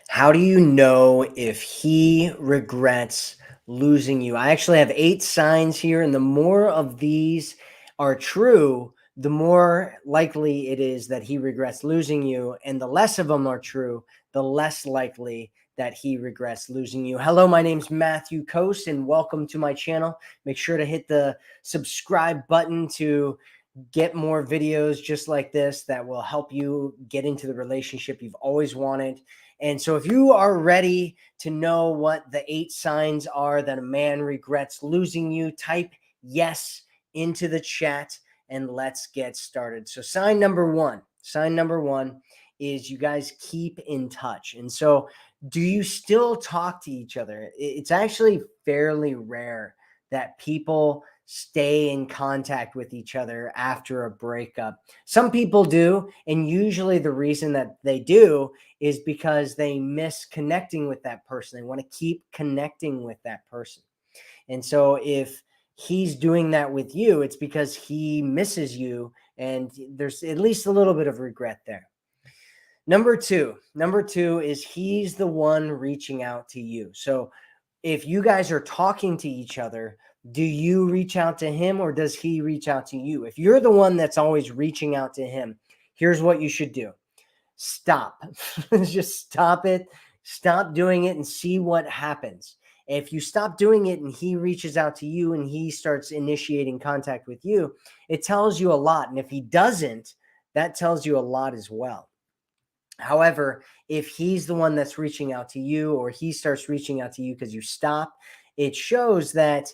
How do you know if he regrets losing you? I actually have 8 signs here, and the more of these are true, the more likely it is that he regrets losing you, and the less of them are true, the less likely that he regrets losing you. Hello, my name's Matthew Coast, and welcome to my channel. Make sure to hit the subscribe button to get more videos just like this that will help you get into the relationship you've always wanted. And so if you are ready to know what the 8 signs are that a man regrets losing you, type yes into the chat and let's get started. So sign number one is you guys keep in touch. And so do you still talk to each other? It's actually fairly rare that people stay in contact with each other after a breakup. Some people do, and usually the reason that they do is because they miss connecting with that person. They want to keep connecting with that person. And so if he's doing that with you, it's because he misses you, and there's at least a little bit of regret there. Number two is he's the one reaching out to you. So if you guys are talking to each other, do you reach out to him or does he reach out to you? If you're the one that's always reaching out to him, here's what you should do. Stop. Just stop it. Stop doing it and see what happens. If you stop doing it and he reaches out to you and he starts initiating contact with you, it tells you a lot. And if he doesn't, that tells you a lot as well. However, if he's the one that's reaching out to you or he starts reaching out to you because you stop, it shows that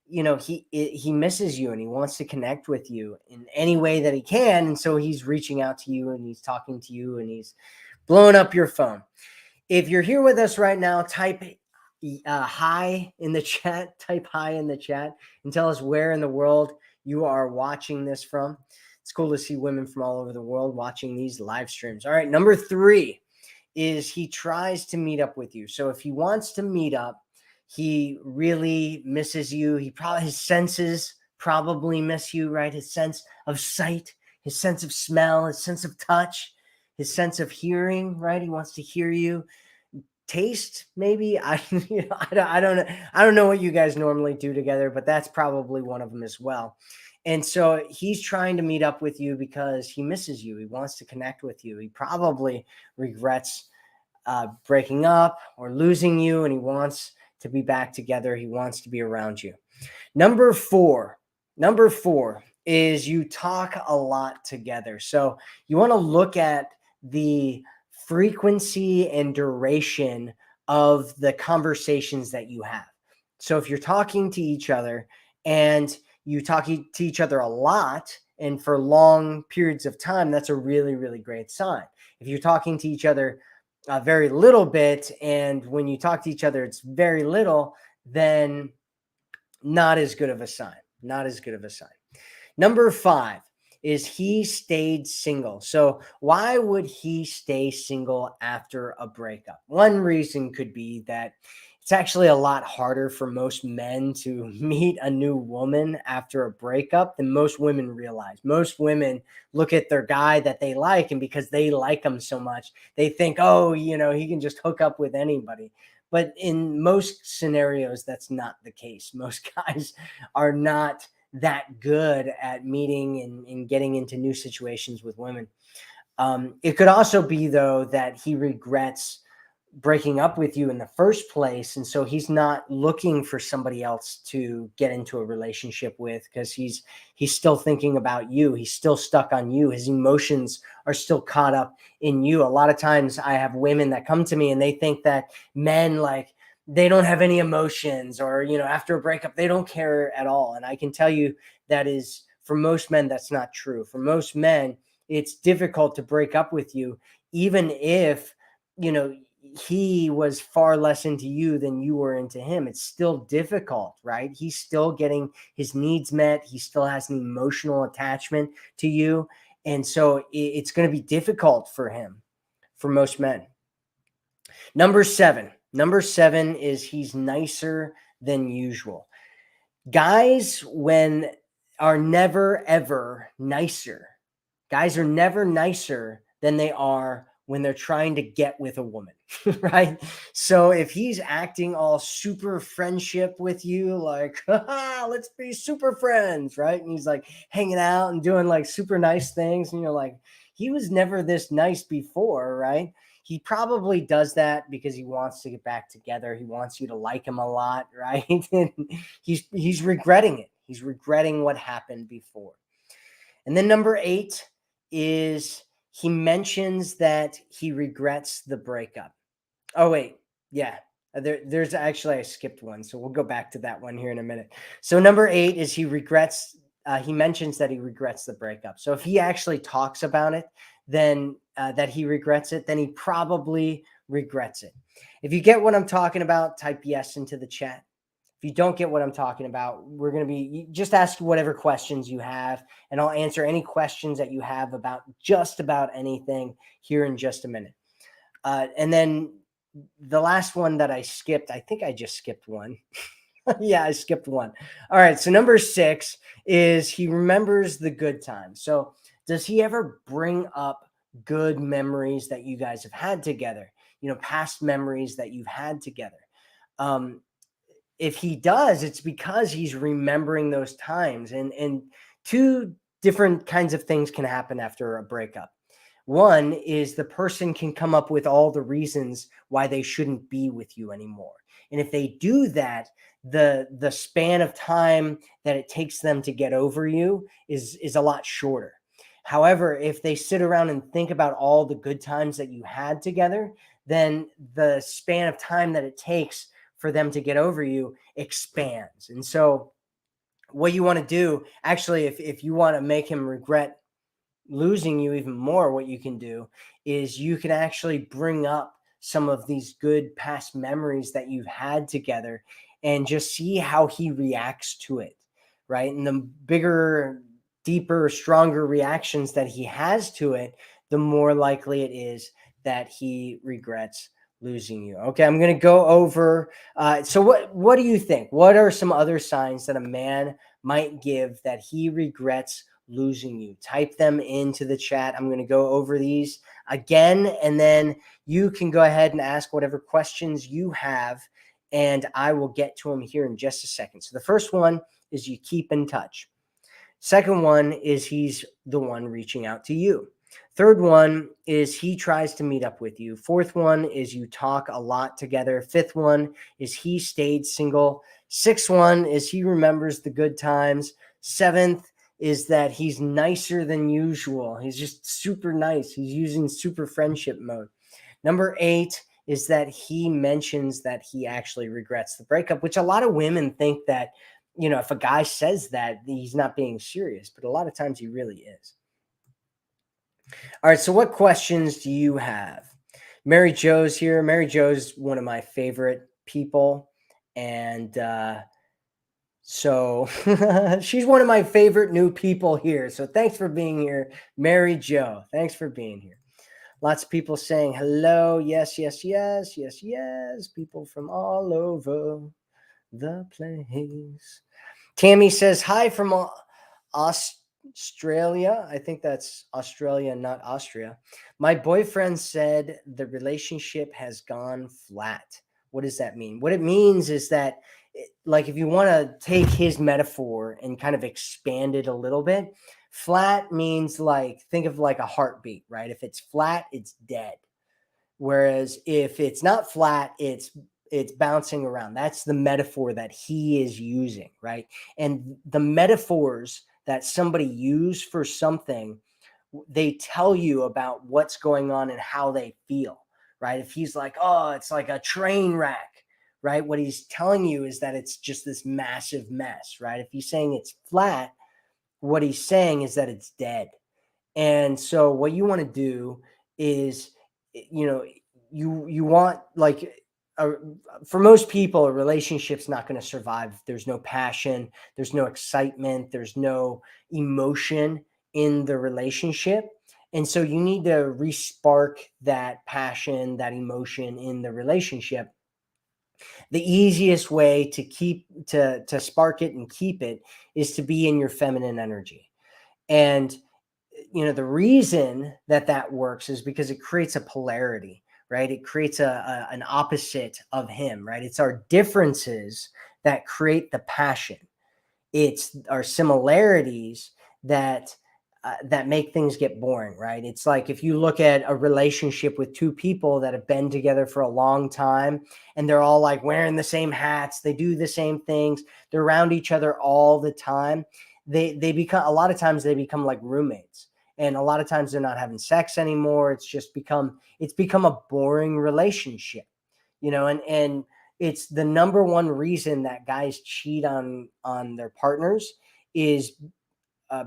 he misses you and he wants to connect with you in any way that he can, and so he's reaching out to you and he's talking to you and he's blowing up your phone. If you're here with us right now, type hi in the chat. Type hi in the chat and tell us where in the world you are watching this from. It's cool to see women from all over the world watching these live streams. All right, number 3 is he tries to meet up with you. So if he wants to meet up, he really misses you. His senses probably miss you, right? His sense of sight, his sense of smell, his sense of touch, his sense of hearing, right? He wants to hear you. Taste, maybe. I don't know what you guys normally do together, but that's probably one of them as well. And so he's trying to meet up with you because he misses you. He wants to connect with you. He probably regrets breaking up or losing you, and he wants to be back together. He wants to be around you. Number four is you talk a lot together. So you want to look at the frequency and duration of the conversations that you have. So if you're talking to each other and you talk to each other a lot and for long periods of time, that's a really, really great sign. If you're talking to each other a very little bit, and when you talk to each other, it's very little, then not as good of a sign. Not as good of a sign. Number 5 is he stayed single. So why would he stay single after a breakup? One reason could be that it's actually a lot harder for most men to meet a new woman after a breakup than most women realize. Most women look at their guy that they like, and because they like him so much, they think, oh, he can just hook up with anybody. But in most scenarios, that's not the case. Most guys are not that good at meeting and getting into new situations with women. It could also be, though, that he regrets breaking up with you in the first place, and so he's not looking for somebody else to get into a relationship with because he's still thinking about you. He's still stuck on you. His emotions are still caught up in you. A lot of times I have women that come to me and they think that men, like, they don't have any emotions, or after a breakup they don't care at all. And I can tell you that is, for most men, that's not true. For most men, it's difficult to break up with you, even if he was far less into you than you were into him. It's still difficult, right? He's still getting his needs met. He still has an emotional attachment to you. And so it's going to be difficult for him, for most men. Number seven is he's nicer than usual. Guys are never, ever nicer. Guys are never nicer than they are when they're trying to get with a woman, right? So if he's acting all super friendship with you, like, let's be super friends, right? And he's like hanging out and doing like super nice things, and you're like, he was never this nice before, right? He probably does that because he wants to get back together. He wants you to like him a lot, right? And he's regretting it. He's regretting what happened before. And then number 8 is he mentions that he regrets the breakup. Oh, wait. Yeah. There's actually, I skipped one. So we'll go back to that one here in a minute. So number 8 is he mentions that he regrets the breakup. So if he actually talks about it, then that he regrets it, then he probably regrets it. If you get what I'm talking about, type yes into the chat. If you don't get what I'm talking about, we're going to be just ask whatever questions you have, and I'll answer any questions that you have about just about anything here in just a minute. And then the last one that I skipped, I think I just skipped one. Yeah, I skipped one. All right. So number 6 is he remembers the good times. So does he ever bring up good memories that you guys have had together? Past memories that you've had together. If he does, it's because he's remembering those times. And two different kinds of things can happen after a breakup. One is the person can come up with all the reasons why they shouldn't be with you anymore. And if they do that, the span of time that it takes them to get over you is a lot shorter. However, if they sit around and think about all the good times that you had together, then the span of time that it takes for them to get over you expands. And so what you want to do, actually, if you want to make him regret losing you even more, what you can do is you can actually bring up some of these good past memories that you've had together and just see how he reacts to it, right? And the bigger, deeper, stronger reactions that he has to it, the more likely it is that he regrets losing you. Okay, I'm going to go over. So what do you think? What are some other signs that a man might give that he regrets losing you? Type them into the chat. I'm going to go over these again, and then you can go ahead and ask whatever questions you have, and I will get to them here in just a second. So the first one is you keep in touch. Second one is he's the one reaching out to you. Third one is he tries to meet up with you. Fourth one is you talk a lot together. Fifth one is he stayed single. Sixth one is he remembers the good times. Seventh is that he's nicer than usual. He's just super nice. He's using super friendship mode. Number 8 is that he mentions that he actually regrets the breakup, which a lot of women think that, if a guy says that, he's not being serious, but a lot of times he really is. All right, so what questions do you have? Mary Jo's here. Mary Jo's one of my favorite people, and so she's one of my favorite new people here. So thanks for being here, Mary Jo. Thanks for being here. Lots of people saying hello. Yes, yes, yes, yes, yes. People from all over the place. Tammy says hi from Australia. I think that's Australia, not Austria. My boyfriend said the relationship has gone flat. What does that mean? What it means is that, like, if you want to take his metaphor and kind of expand it a little bit, flat means, like, think of like a heartbeat, right? If it's flat, it's dead. Whereas if it's not flat, it's bouncing around. That's the metaphor that he is using, right? And the metaphors that somebody use for something, they tell you about what's going on and how they feel, right? If he's like, oh, it's like a train wreck, right? What he's telling you is that it's just this massive mess, right? If he's saying it's flat, what he's saying is that it's dead. And so what you want to do is, you want, like, for most people, a relationship's not going to survive if there's no passion, there's no excitement, there's no emotion in the relationship. And so you need to respark that passion, that emotion in the relationship. The easiest way to spark it and keep it is to be in your feminine energy. And the reason that that works is because it creates a polarity, right? It creates an opposite of him, right? It's our differences that create the passion. It's our similarities that make things get boring, right? It's like if you look at a relationship with two people that have been together for a long time and they're all like wearing the same hats, they do the same things, they're around each other all the time. They become, a lot of times they become like roommates. And a lot of times they're not having sex anymore. It's become a boring relationship, and it's the number one reason that guys cheat on their partners is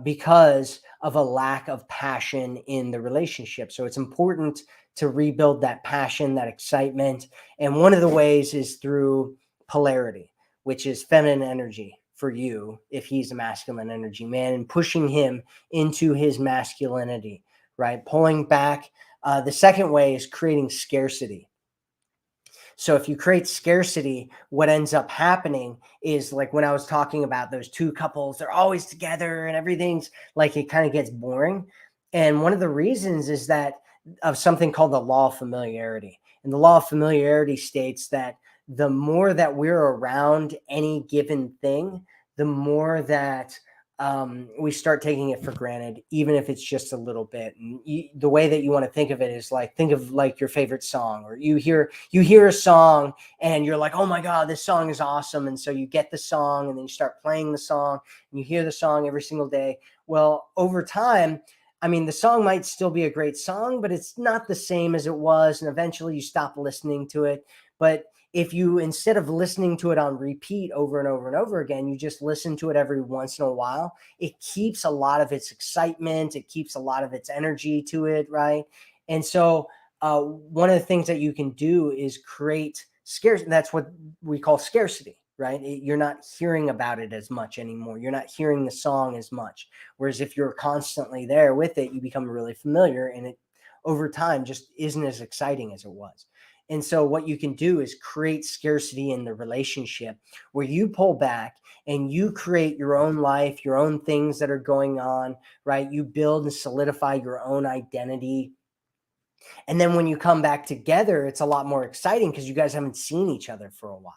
because of a lack of passion in the relationship. So it's important to rebuild that passion, that excitement. And one of the ways is through polarity, which is feminine energy for you if he's a masculine energy man, and pushing him into his masculinity, right? Pulling back. The second way is creating scarcity. So if you create scarcity, what ends up happening is, like when I was talking about those two couples, they're always together and everything's like, it kind of gets boring. And one of the reasons is that of something called the law of familiarity. And the law of familiarity states that the more that we're around any given thing, the more that we start taking it for granted, even if it's just a little bit. And the way that you want to think of it is like, think of like your favorite song, or you hear a song and you're like, oh my God, this song is awesome. And so you get the song and then you start playing the song and you hear the song every single day. Well, over time, I mean, the song might still be a great song, but it's not the same as it was. And eventually you stop listening to it. But if you, instead of listening to it on repeat over and over and over again, you just listen to it every once in a while, it keeps a lot of its excitement. It keeps a lot of its energy to it, right? And so one of the things that you can do is create scarcity. That's what we call scarcity, right? You're not hearing about it as much anymore. You're not hearing the song as much. Whereas if you're constantly there with it, you become really familiar, and it over time just isn't as exciting as it was. And so what you can do is create scarcity in the relationship where you pull back and you create your own life, your own things that are going on, right? You build and solidify your own identity. And then when you come back together, it's a lot more exciting because you guys haven't seen each other for a while.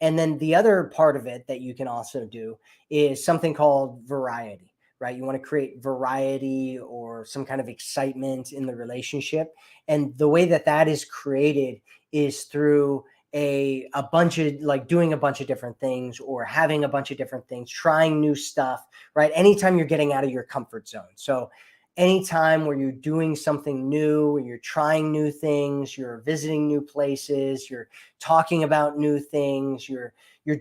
And then the other part of it that you can also do is something called variety, right? You want to create variety or some kind of excitement in the relationship. And the way that that is created is through a bunch of, like, doing a bunch of different things or having a bunch of different things, trying new stuff, right? Anytime you're getting out of your comfort zone. So anytime where you're doing something new and you're trying new things, you're visiting new places, you're talking about new things, you're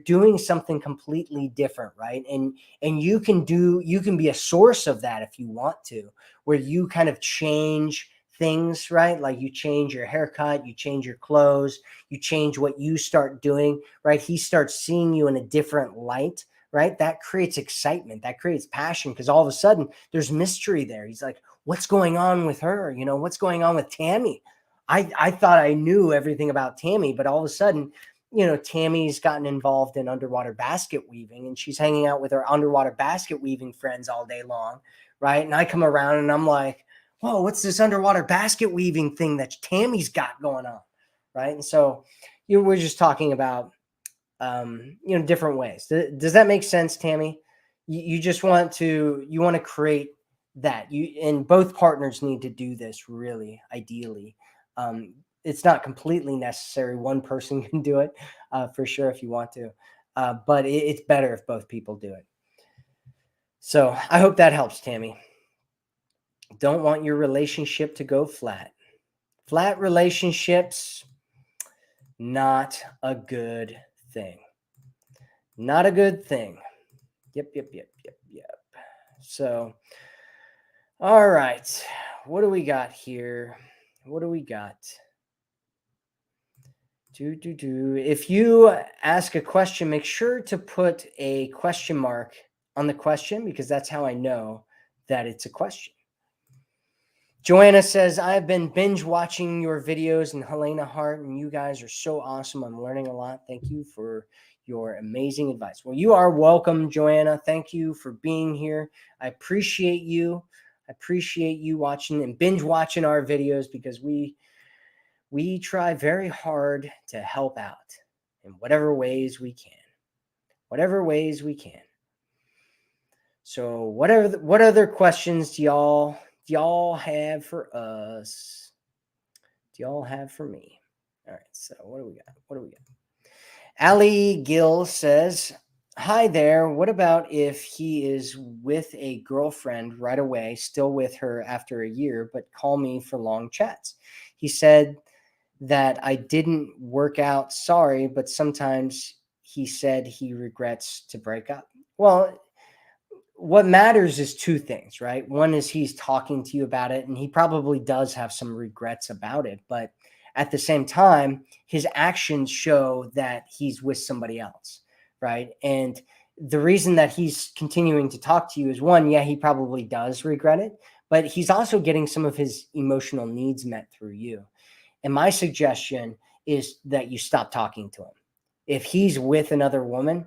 doing something completely different, right? And you can be a source of that if you want to, where you kind of change things, right? Like you change your haircut, you change your clothes, you change what you start doing, right? He starts seeing you in a different light, right? That creates excitement, that creates passion, because all of a sudden there's mystery there. He's like, what's going on with her? What's going on with Tammy? I thought I knew everything about Tammy, but all of a sudden, Tammy's gotten involved in underwater basket weaving, and she's hanging out with her underwater basket weaving friends all day long, right? And I come around and I'm like, whoa, what's this underwater basket weaving thing that Tammy's got going on, right? And so we're just talking about different ways. Does that make sense, Tammy? You just want to create that, and both partners need to do this, really, ideally. It's not completely necessary. One person can do it for sure if you want to, but it's better if both people do it. So I hope that helps, Tammy. Don't want your relationship to go flat. Flat relationships, not a good thing. Not a good thing. Yep. So, all right. What do we got here? What do we got? If you ask a question, make sure to put a question mark on the question, because that's how I know that it's a question. Joanna says, I've been binge watching your videos, and Helena Hart, and you guys are so awesome. I'm learning a lot. Thank you for your amazing advice. Well, you are welcome, Joanna. Thank you for being here. I appreciate you. I appreciate you watching and binge watching our videos, because we try very hard to help out in whatever ways we can. Whatever ways we can. So what other questions do y'all have for us? Do y'all have for me? All right, so what do we got? What do we got? Ali Gill says, hi there. What about if he is with a girlfriend right away, still with her after a year, but call me for long chats? He said that I didn't work out. Sorry, but sometimes he said he regrets to break up. Well, what matters is two things, right? One is he's talking to you about it, and he probably does have some regrets about it. But at the same time, his actions show that he's with somebody else, right? And the reason that he's continuing to talk to you is, one, yeah, he probably does regret it, but he's also getting some of his emotional needs met through you. And my suggestion is that you stop talking to him. If he's with another woman,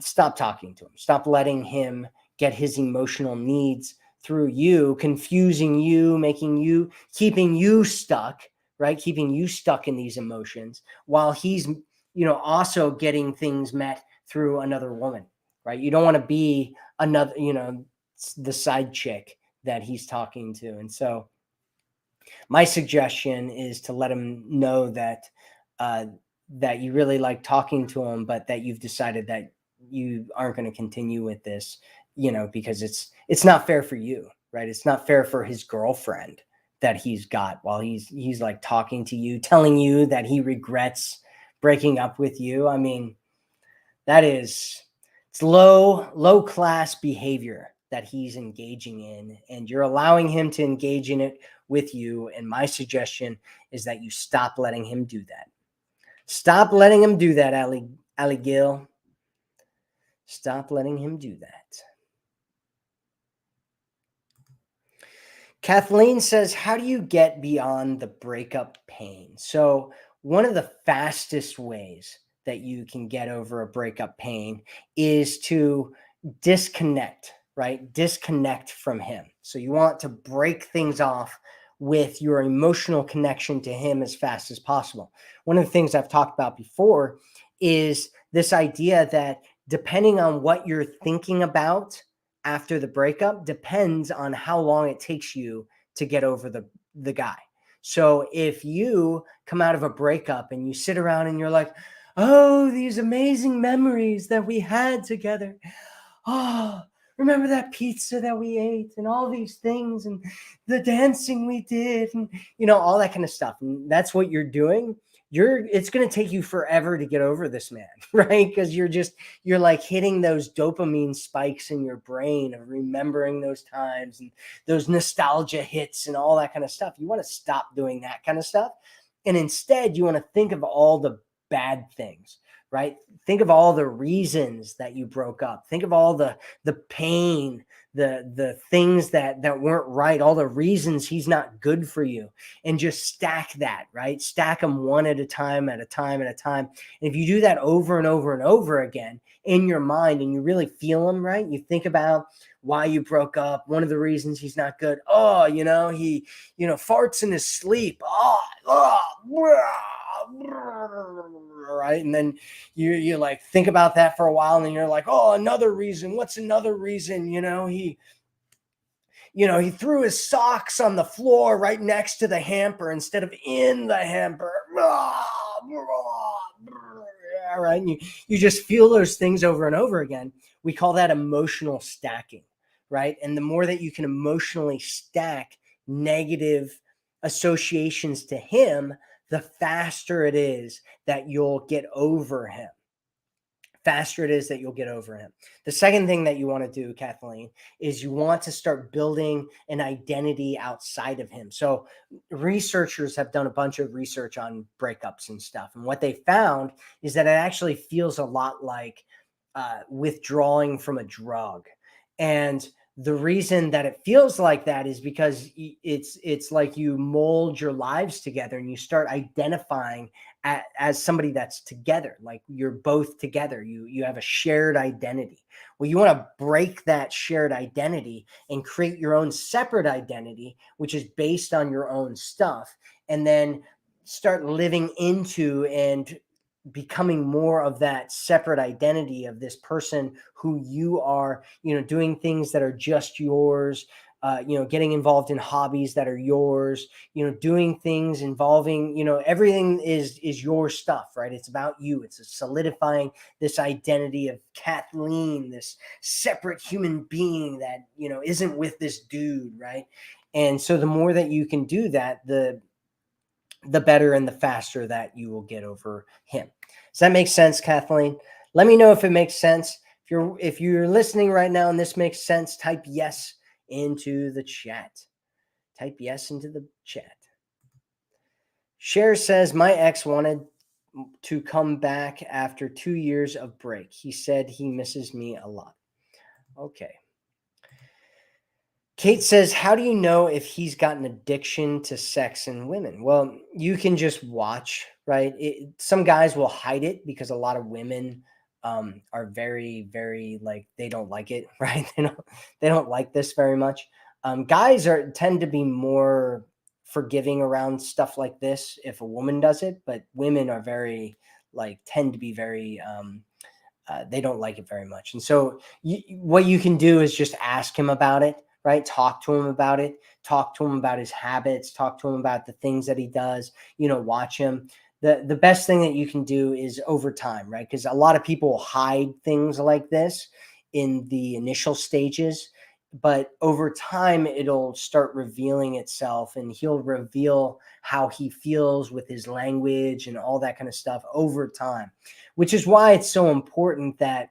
stop talking to him. Stop letting him get his emotional needs through you, confusing you, keeping you stuck, right? Keeping you stuck in these emotions while he's, also getting things met through another woman, right? You don't want to be another, the side chick that he's talking to. And so my suggestion is to let him know that, that you really like talking to him, but that you've decided that you aren't going to continue with this, because it's not fair for you, right? It's not fair for his girlfriend that he's got while he's like talking to you, telling you that he regrets breaking up with you. I mean, it's low class behavior that he's engaging in, and you're allowing him to engage in it with you. And my suggestion is that you stop letting him do that. Stop letting him do that, Ali Gill. Stop letting him do that. Kathleen says, how do you get beyond the breakup pain? So one of the fastest ways that you can get over a breakup pain is to disconnect, right? Disconnect from him. So you want to break things off with your emotional connection to him as fast as possible. One of the things I've talked about before is this idea that depending on what you're thinking about after the breakup depends on how long it takes you to get over the guy. So if you come out of a breakup and you sit around and you're like, oh, these amazing memories that we had together. Oh, remember that pizza that we ate and all these things and the dancing we did and, all that kind of stuff. And that's what you're doing. It's going to take you forever to get over this man, right? Because you're like hitting those dopamine spikes in your brain of remembering those times and those nostalgia hits and all that kind of stuff. You want to stop doing that kind of stuff. And instead, you want to think of all the bad things, right? Think of all the reasons that you broke up. Think of all the pain, the things that weren't right, all the reasons he's not good for you, and just stack that, right? Stack them one at a time, at a time, at a time. And if you do that over and over and over again in your mind and you really feel them, right? You think about why you broke up, one of the reasons he's not good. Oh, he, farts in his sleep. Right. And then you like think about that for a while and then you're like, oh, another reason. What's another reason? He threw his socks on the floor right next to the hamper instead of in the hamper. Right. And you just feel those things over and over again. We call that emotional stacking, right? And the more that you can emotionally stack negative associations to him, the faster it is that you'll get over him. The second thing that you want to do, Kathleen, is you want to start building an identity outside of him. So researchers have done a bunch of research on breakups and stuff. And what they found is that it actually feels a lot like withdrawing from a drug. And the reason that it feels like that is because it's like you mold your lives together and you start identifying as somebody that's together, like you're both together, you have a shared identity. Well, you want to break that shared identity and create your own separate identity, which is based on your own stuff, and then start living into and becoming more of that separate identity of this person who you are, doing things that are just yours, getting involved in hobbies that are yours, doing things involving, everything is your stuff, right? It's about you. It's a solidifying this identity of Kathleen, this separate human being that, isn't with this dude, right? And so the more that you can do that, the better and the faster that you will get over him. Does that make sense, Kathleen? Let me know if it makes sense. If you're listening right now and this makes sense, type yes into the chat. Type yes into the chat. Cher says, my ex wanted to come back after 2 years of break. He said he misses me a lot. Okay. Kate says, how do you know if he's got an addiction to sex and women? Well, you can just watch, right? Some guys will hide it because a lot of women are very, very like, they don't like it, right? They don't like this very much. Guys tend to be more forgiving around stuff like this if a woman does it, but women are very like tend to be very they don't like it very much. And so what you can do is just ask him about it, right? Talk to him about it. Talk to him about his habits. Talk to him about the things that he does. Watch him. The best thing that you can do is over time, right? Because a lot of people hide things like this in the initial stages, but over time it'll start revealing itself, and he'll reveal how he feels with his language and all that kind of stuff over time, which is why it's so important that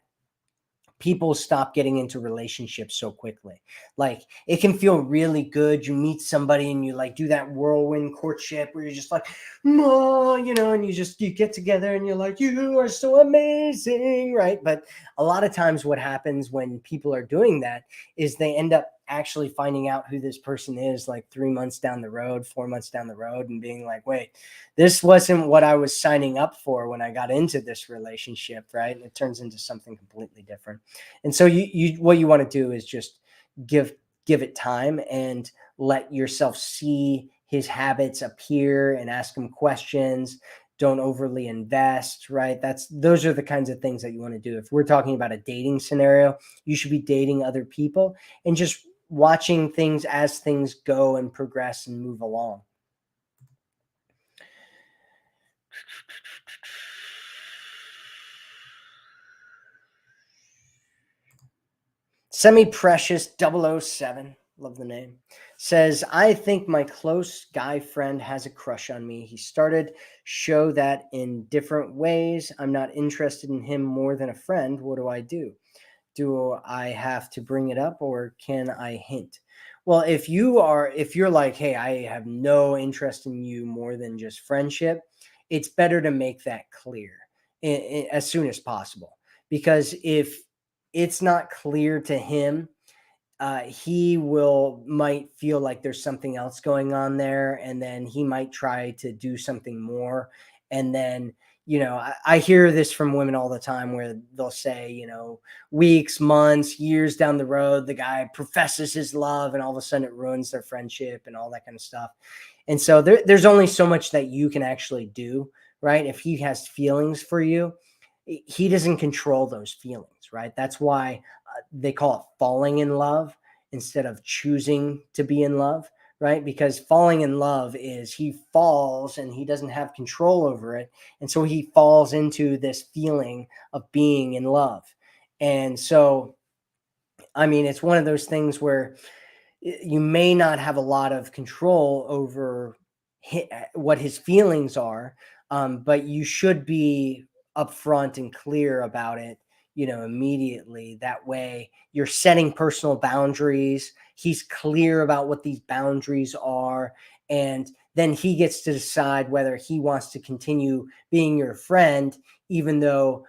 people stop getting into relationships so quickly. Like, it can feel really good. You meet somebody and you like do that whirlwind courtship where you're just like, no, and you get together and you're like, you are so amazing, right? But a lot of times what happens when people are doing that is they end up actually finding out who this person is like 3 months down the road, 4 months down the road, and being like, wait, this wasn't what I was signing up for when I got into this relationship, right? And it turns into something completely different. And so you what you want to do is just give it time and let yourself see his habits appear and ask him questions. Don't overly invest, right? Those are the kinds of things that you want to do. If we're talking about a dating scenario, you should be dating other people and just watching things as things go and progress and move along. Semi-Precious 007, love the name, says, I think my close guy friend has a crush on me. He started show that in different ways. I'm not interested in him more than a friend. What do I do? Do I have to bring it up or can I hint? Well, if you're like, hey, I have no interest in you more than just friendship, it's better to make that clear as soon as possible. Because if it's not clear to him, he might feel like there's something else going on there, and then he might try to do something more. And then, I hear this from women all the time where they'll say, weeks, months, years down the road, the guy professes his love, and all of a sudden it ruins their friendship and all that kind of stuff. And so there's only so much that you can actually do, right? If he has feelings for you, he doesn't control those feelings, right? That's why they call it falling in love instead of choosing to be in love, right? Because falling in love is he falls and he doesn't have control over it. And so he falls into this feeling of being in love. And so, I mean, it's one of those things where you may not have a lot of control over what his feelings are, but you should be upfront and clear about it, immediately. That way you're setting personal boundaries. He's clear about what these boundaries are. And then he gets to decide whether he wants to continue being your friend, even though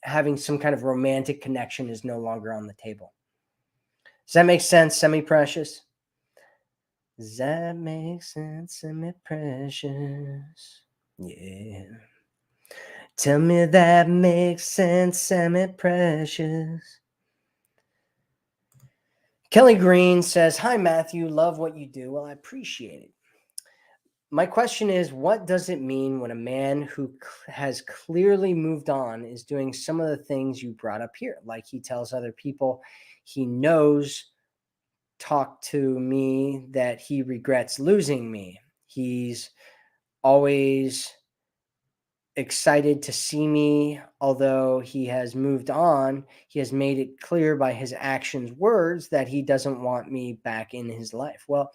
having some kind of romantic connection is no longer on the table. Does that make sense, semi-precious? Does that make sense, semi-precious? Yeah. Tell me that makes sense, semi-precious. Kelly Green says, "Hi, Matthew. Love what you do." Well, I appreciate it. My question is, what does it mean when a man who has clearly moved on is doing some of the things you brought up here? Like he tells other people he knows talk to me that he regrets losing me. He's always excited to see me, although he has moved on. He has made it clear by his actions, words that he doesn't want me back in his life. Well,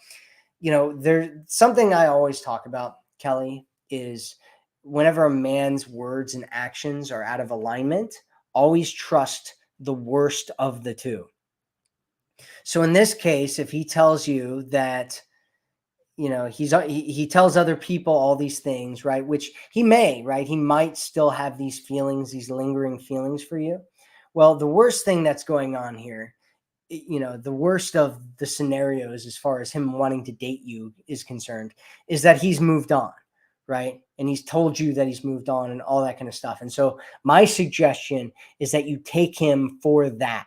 there's something I always talk about, Kelly, is whenever a man's words and actions are out of alignment, always trust the worst of the two. So in this case, if he tells you that, he tells other people all these things, right? Which he may, right? He might still have these feelings, these lingering feelings for you. Well, the worst thing that's going on here, the worst of the scenarios as far as him wanting to date you is concerned, is that he's moved on, right? And he's told you that he's moved on and all that kind of stuff. And so my suggestion is that you take him for that,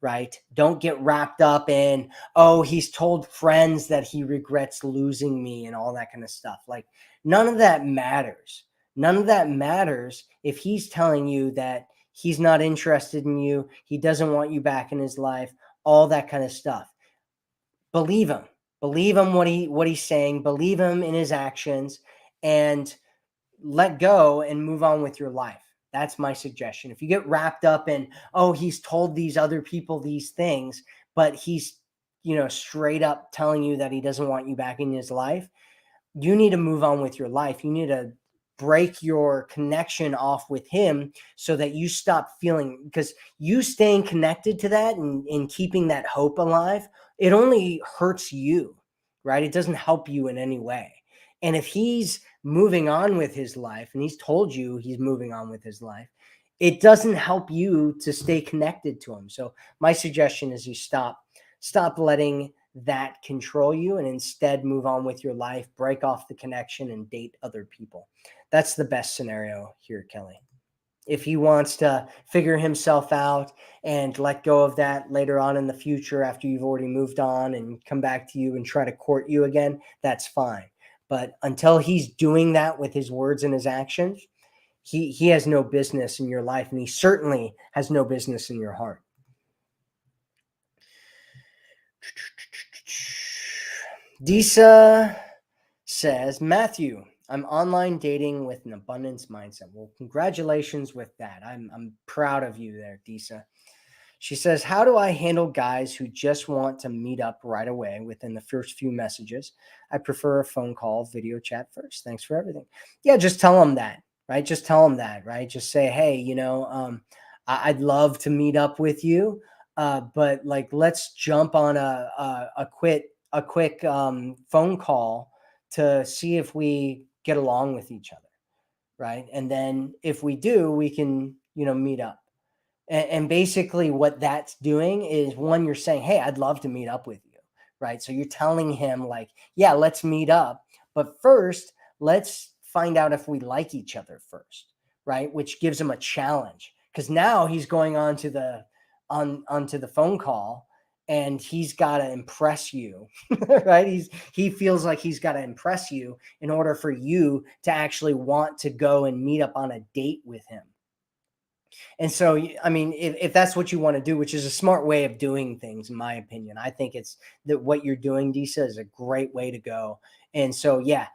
right? Don't get wrapped up in, oh, he's told friends that he regrets losing me and all that kind of stuff. Like, none of that matters. None of that matters if he's telling you that he's not interested in you, he doesn't want you back in his life, all that kind of stuff. Believe him. Believe him what he's saying, believe him in his actions, and let go and move on with your life. That's my suggestion. If you get wrapped up in, oh, he's told these other people these things, but he's, straight up telling you that he doesn't want you back in his life, you need to move on with your life. You need to break your connection off with him so that you stop feeling, because you staying connected to that and keeping that hope alive, it only hurts you, right? It doesn't help you in any way. And if he's moving on with his life and he's told you he's moving on with his life, it doesn't help you to stay connected to him. So my suggestion is you stop letting that control you and instead move on with your life, break off the connection, and date other people. That's the best scenario here, Kelly. If he wants to figure himself out and let go of that later on in the future after you've already moved on and come back to you and try to court you again, that's fine. But until he's doing that with his words and his actions, he has no business in your life, and he certainly has no business in your heart. Disa says, Matthew, I'm online dating with an abundance mindset. Well, congratulations with that. I'm proud of you there, Disa. She says, how do I handle guys who just want to meet up right away within the first few messages? I prefer a phone call, video chat first. Thanks for everything. Yeah, just tell them that, right? Just tell them that, right? Just say, hey, I'd love to meet up with you, but like, let's jump on a quick phone call to see if we get along with each other, right? And then if we do, we can, meet up. And basically what that's doing is, one, you're saying, hey, I'd love to meet up with you, right? So you're telling him like, yeah, let's meet up. But first, let's find out if we like each other first, right? Which gives him a challenge, because now he's going on to onto the phone call and he's got to impress you, right? He feels like he's got to impress you in order for you to actually want to go and meet up on a date with him. And so, I mean, if that's what you want to do, which is a smart way of doing things, in my opinion, I think it's that what you're doing, Disa, is a great way to go. And so, yeah,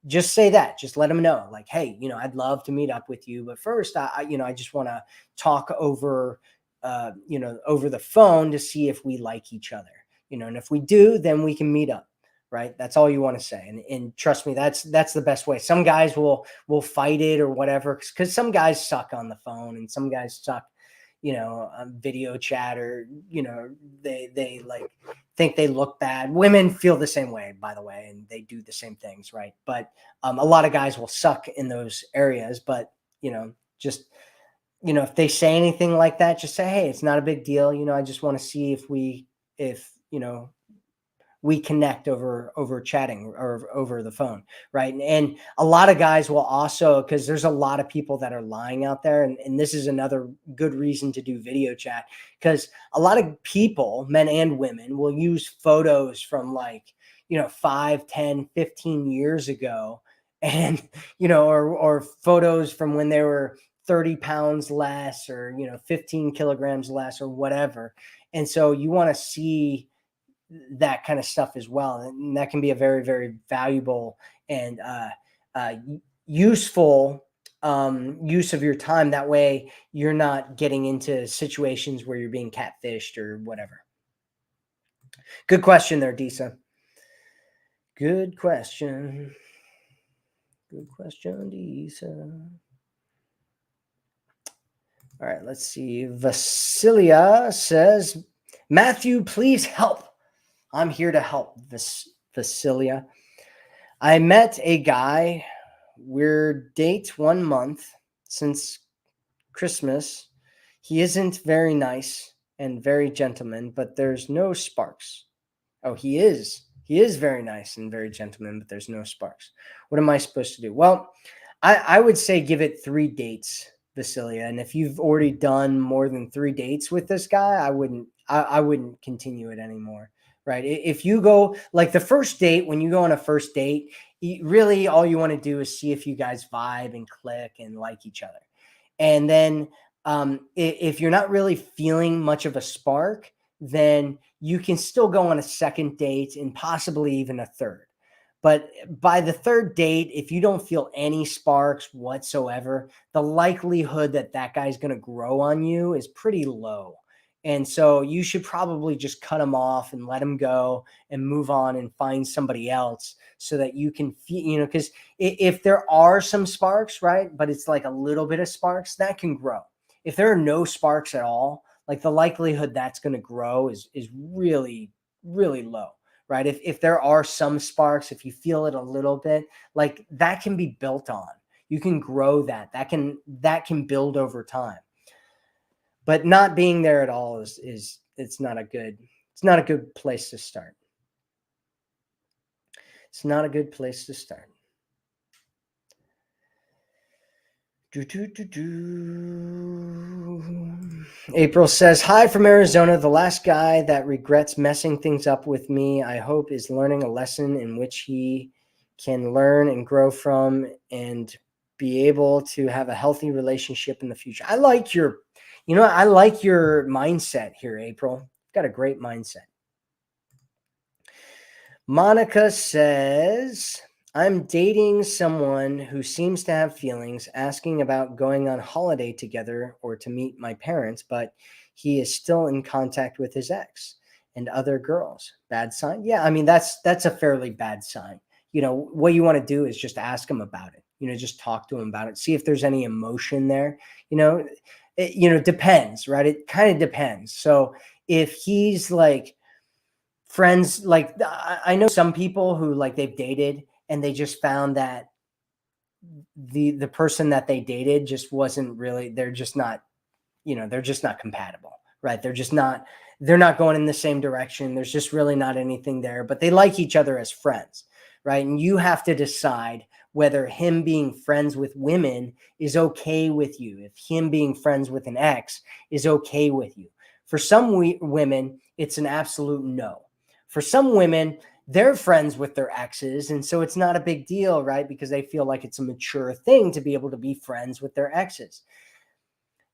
just say that. Just let them know, like, hey, I'd love to meet up with you, but first, I just want to talk over, over the phone to see if we like each other, and if we do, then we can meet up. Right. That's all you want to say. And trust me, that's the best way. Some guys will fight it or whatever, because some guys suck on the phone and some guys suck, on video chat, or, they like think they look bad. Women feel the same way, by the way, and they do the same things. Right. But a lot of guys will suck in those areas. But, just, if they say anything like that, just say, hey, it's not a big deal. I just want to see if we if we connect over chatting or over the phone, right? And a lot of guys will also, because there's a lot of people that are lying out there, and this is another good reason to do video chat, because a lot of people, men and women, will use photos from like 5, 10, 15 years ago, and or photos from when they were 30 pounds less, or 15 kilograms less, or whatever. And so you want to see that kind of stuff as well, and that can be a very, very valuable and uh, useful use of your time. That way you're not getting into situations where you're being catfished or whatever. Good question there, Disa. Good question. Good question, Disa. All right, let's see. Vasilia says, Matthew, please help. I'm here to help, Vasilia. I met a guy. We're date 1 month since Christmas. He isn't very nice and very gentleman, but there's no sparks. Oh, he is. He is very nice and very gentleman, but there's no sparks. What am I supposed to do? Well, I would say give it 3 dates, Vasilia. And if you've already done more than 3 dates with this guy, I wouldn't continue it anymore. Right? If you go like the first date, when you go on a first date, really all you want to do is see if you guys vibe and click and like each other. And then if you're not really feeling much of a spark, then you can still go on a second date and possibly even a third. But by the third date, if you don't feel any sparks whatsoever, the likelihood that that guy's going to grow on you is pretty low. And so you should probably just cut him off and let him go and move on and find somebody else, so that you can feel, because if there are some sparks, right, but it's like a little bit of sparks, that can grow. If there are no sparks at all, like the likelihood that's going to grow is really, really low, right? If there are some sparks, if you feel it a little bit, like that can be built on. You can grow that. That can build over time. But not being there at all is it's not a good place to start. It's not a good place to start. April says, hi from Arizona. The last guy that regrets messing things up with me, I hope, is learning a lesson in which he can learn and grow from and be able to have a healthy relationship in the future. I like your mindset here, April. You've got a great mindset. Monica says, I'm dating someone who seems to have feelings, asking about going on holiday together or to meet my parents, but he is still in contact with his ex and other girls. Bad sign? Yeah, I mean, that's a fairly bad sign. What you want to do is just ask him about it. Just talk to him about it. See if there's any emotion there. It depends, right? It kind of depends. So if he's like, friends, like I know some people who like they've dated and they just found that the person that they dated just wasn't really, they're just not compatible, right? They're not going in the same direction. There's just really not anything there, but they like each other as friends, right? And you have to decide whether him being friends with women is okay with you, if him being friends with an ex is okay with you. For some women, it's an absolute no. For some women, they're friends with their exes, and so it's not a big deal, right? Because they feel like it's a mature thing to be able to be friends with their exes.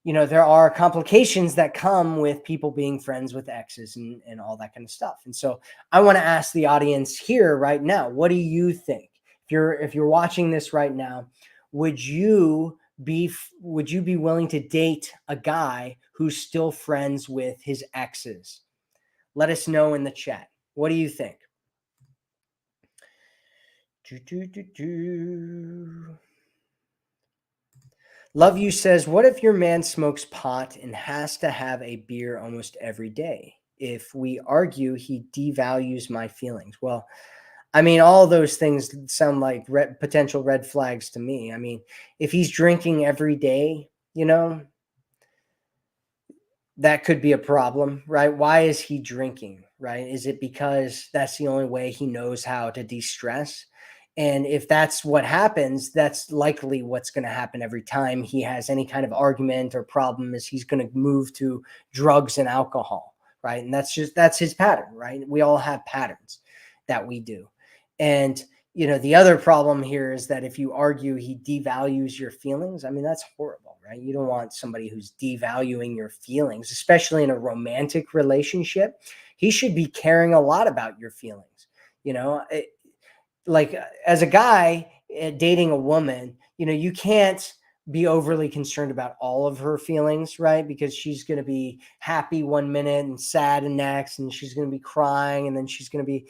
There are complications that come with people being friends with exes and all that kind of stuff. And so I want to ask the audience here right now, what do you think? If you're watching this right now, would you be willing to date a guy who's still friends with his exes? Let us know in the chat. What do you think? Love You says, what if your man smokes pot and has to have a beer almost every day? If we argue, he devalues my feelings. Well, I mean, all those things sound like potential red flags to me. I mean, if he's drinking every day, that could be a problem, right? Why is he drinking, right? Is it because that's the only way he knows how to de-stress? And if that's what happens, that's likely what's going to happen every time he has any kind of argument or problem, is he's going to move to drugs and alcohol, right? And that's his pattern, right? We all have patterns that we do. And the other problem here is that if you argue he devalues your feelings, I mean, that's horrible, right? You don't want somebody who's devaluing your feelings, especially in a romantic relationship. He should be caring a lot about your feelings. Like, as a guy dating a woman, you can't be overly concerned about all of her feelings, right? Because she's going to be happy one minute and sad the next, and she's going to be crying, and then she's going to be,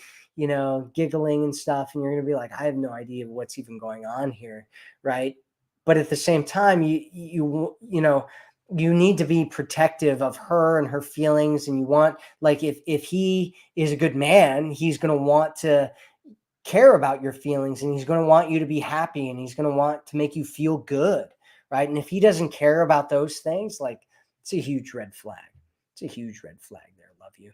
giggling and stuff, and you're going to be like, I have no idea what's even going on here, right? But at the same time, you need to be protective of her and her feelings, and you want, like, if he is a good man, he's going to want to care about your feelings, and he's going to want you to be happy, and he's going to want to make you feel good, right? And if he doesn't care about those things, like, it's a huge red flag. It's a huge red flag there. Love you.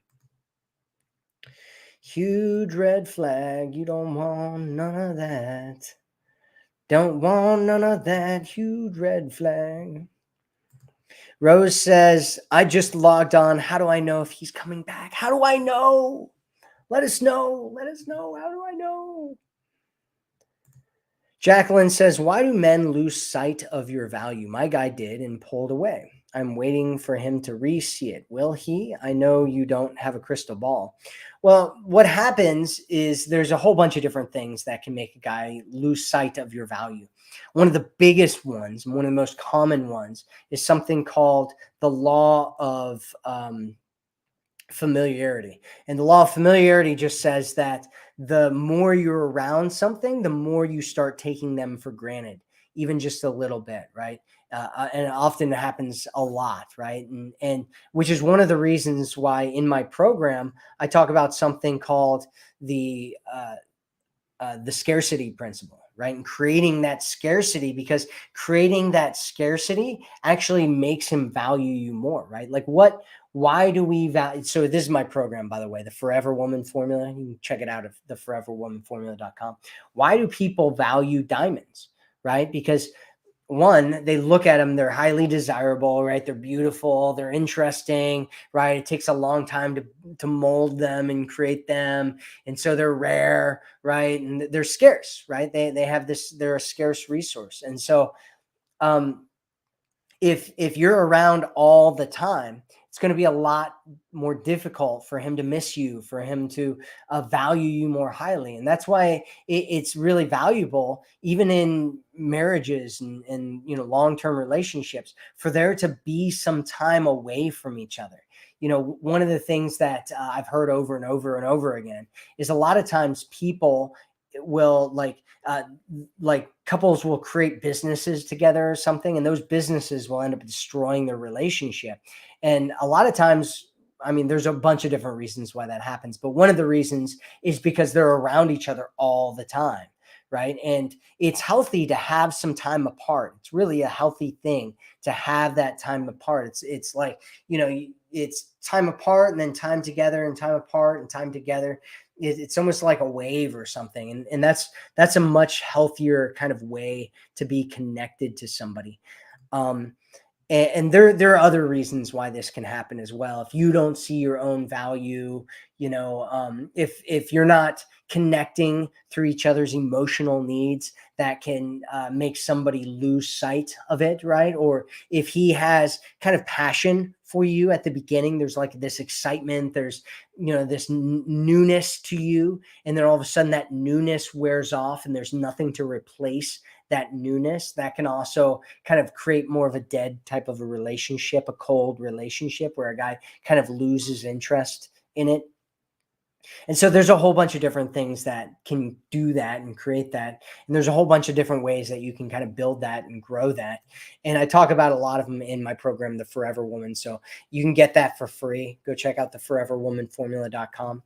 Huge red flag. You don't want none of that. Don't want none of that. Huge red flag. Rose says, I just logged on. How do I know if he's coming back? How do I know? Let us know. Let us know. How do I know? Jacqueline says, why do men lose sight of your value? My guy did and pulled away. I'm waiting for him to re-see it. Will he? I know you don't have a crystal ball. Well, what happens is there's a whole bunch of different things that can make a guy lose sight of your value. One of the biggest ones, one of the most common ones, is something called the law of familiarity. And the law of familiarity just says that the more you're around something, the more you start taking them for granted, even just a little bit, right? And it often happens a lot, right? And which is one of the reasons why in my program I talk about something called the scarcity principle, right? And creating that scarcity, because creating that scarcity actually makes him value you more, right? Like, why do we value? So this is my program, by the way, the Forever Woman Formula. You can check it out at theforeverwomanformula.com. Why do people value diamonds, right? Because one, they look at them, they're highly desirable, right? They're beautiful, they're interesting, right? It takes a long time to mold them and create them. And so they're rare, right? And they're scarce, right? They have this, they're a scarce resource. And so if you're around all the time, it's going to be a lot more difficult for him to miss you, for him to value you more highly. And that's why it's really valuable, even in marriages and long-term relationships, for there to be some time away from each other. One of the things that I've heard over and over and over again is a lot of times people will like couples will create businesses together or something, and those businesses will end up destroying their relationship. And a lot of times, I mean, there's a bunch of different reasons why that happens, but one of the reasons is because they're around each other all the time, right? And it's healthy to have some time apart. It's really a healthy thing to have that time apart. It's like, it's time apart and then time together and time apart and time together. It's almost like a wave or something. And that's a much healthier kind of way to be connected to somebody. And there are other reasons why this can happen as well. If you don't see your own value, if you're not connecting through each other's emotional needs, that can make somebody lose sight of it, right? Or if he has kind of passion for you at the beginning, there's like this excitement, there's this newness to you, and then all of a sudden that newness wears off and there's nothing to replace that newness. That can also kind of create more of a dead type of a relationship, a cold relationship, where a guy kind of loses interest in it. And so there's a whole bunch of different things that can do that and create that. And there's a whole bunch of different ways that you can kind of build that and grow that. And I talk about a lot of them in my program, The Forever Woman. So you can get that for free. Go check out theforeverwomanformula.com.